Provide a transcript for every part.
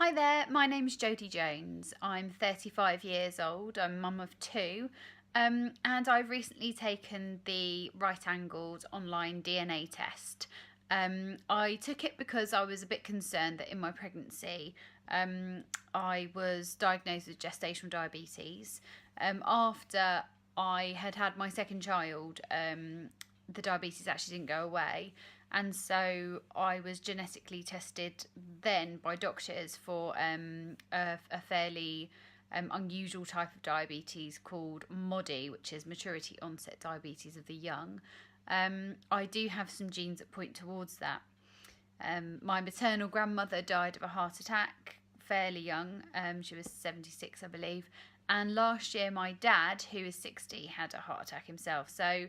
Hi there, my name's Jodie Jones. I'm 35 years old, I'm mum of two, and I've recently taken the Rightangled online DNA test. I took it because I was a bit concerned that in my pregnancy I was diagnosed with gestational diabetes. After I had had my second child, the diabetes actually didn't go away, and so I was genetically tested then by doctors for a fairly unusual type of diabetes called MODY, which is maturity onset diabetes of the young. I do have some genes that point towards that. My maternal grandmother died of a heart attack fairly young. She was 76, I believe. And last year, my dad, who is 60, had a heart attack himself. So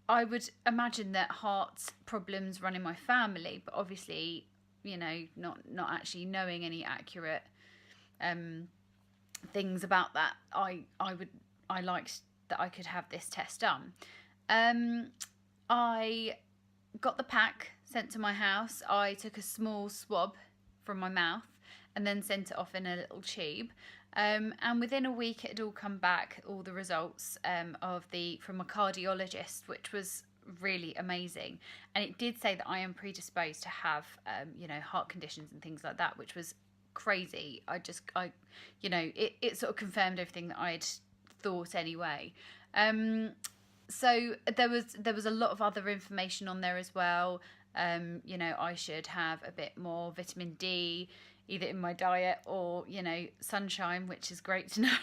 I would imagine that heart problems run in my family, but obviously, not actually knowing any accurate things about that. I liked that I could have this test done. I got the pack sent to my house. I took a small swab from my mouth and then sent it off in a little tube. And within a week, it had all come back, all the results from a cardiologist, which was really amazing. And it did say that I am predisposed to have, heart conditions and things like that, which was crazy. It sort of confirmed everything that I'd thought anyway. So there was a lot of other information on there as well. I should have a bit more vitamin D, either in my diet or sunshine, which is great to know.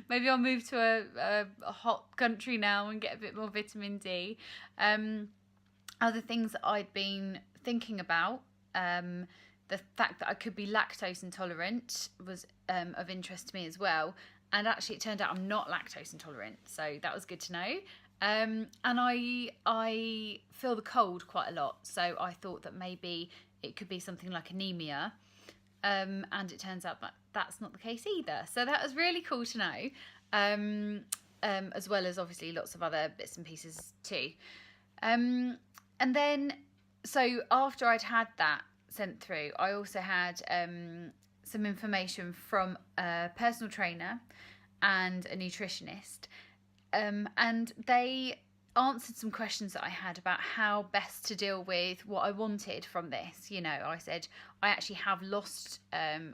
maybe I'll move to a hot country now and get a bit more vitamin D. Other things that I'd been thinking about, the fact that I could be lactose intolerant was of interest to me as well. And actually, it turned out I'm not lactose intolerant, so that was good to know. And I feel the cold quite a lot, so I thought that maybe it could be something like anemia. And it turns out that that's not the case either. So that was really cool to know, as well as obviously lots of other bits and pieces too. And then, so after I'd had that sent through, I also had some information from a personal trainer and a nutritionist, and they answered some questions that I had about how best to deal with what I wanted from this. I said I actually have lost a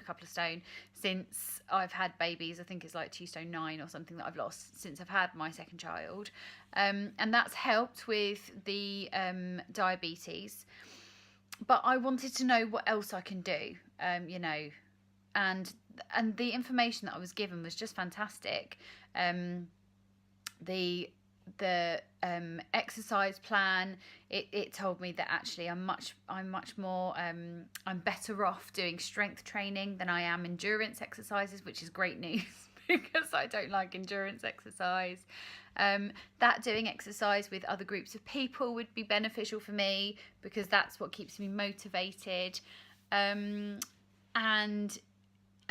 couple of stone since I've had babies. I think it's like 2 stone 9 or something that I've lost since I've had my second child, and that's helped with the diabetes. But I wanted to know what else I can do, and the information that I was given was just fantastic. The exercise plan, it told me that actually I'm much more I'm better off doing strength training than I am endurance exercises, which is great news because I don't like endurance exercise. That doing exercise with other groups of people would be beneficial for me because that's what keeps me motivated.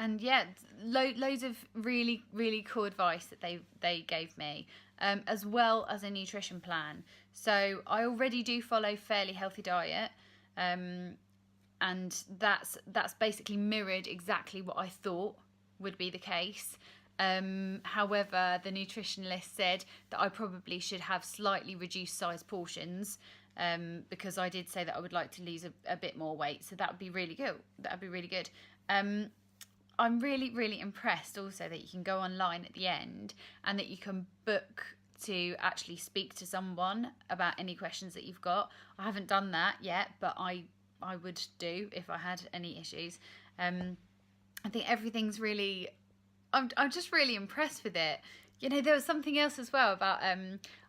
And yeah, loads of really, really cool advice that they gave me, as well as a nutrition plan. So I already do follow fairly healthy diet, and that's basically mirrored exactly what I thought would be the case. However, the nutritionist said that I probably should have slightly reduced size portions, because I did say that I would like to lose a bit more weight. So that would be really good. I'm really, really impressed also that you can go online at the end and that you can book to actually speak to someone about any questions that you've got. I haven't done that yet, but I would do if I had any issues. I think everything's really... I'm just really impressed with it. There was something else as well about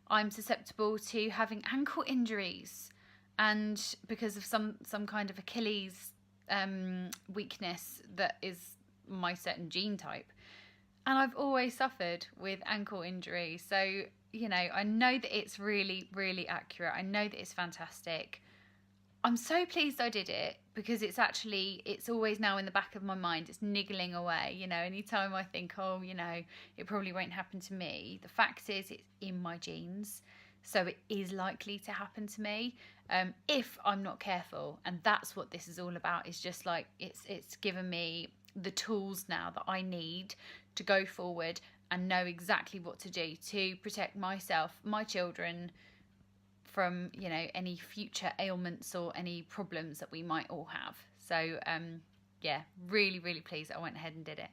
I'm susceptible to having ankle injuries, and because of some kind of Achilles weakness that is my certain gene type, and I've always suffered with ankle injury. So I know that it's really, really accurate. I know that it's fantastic. I'm so pleased I did it because it's always now in the back of my mind. It's niggling away, anytime I think, it probably won't happen to me. The fact is it's in my genes, so it is likely to happen to me. if I'm not careful. And that's what this is all about. It's just like it's given me the tools now that I need to go forward and know exactly what to do to protect myself, my children, from, you know, any future ailments or any problems that we might all have. So yeah, really, really pleased that I went ahead and did it.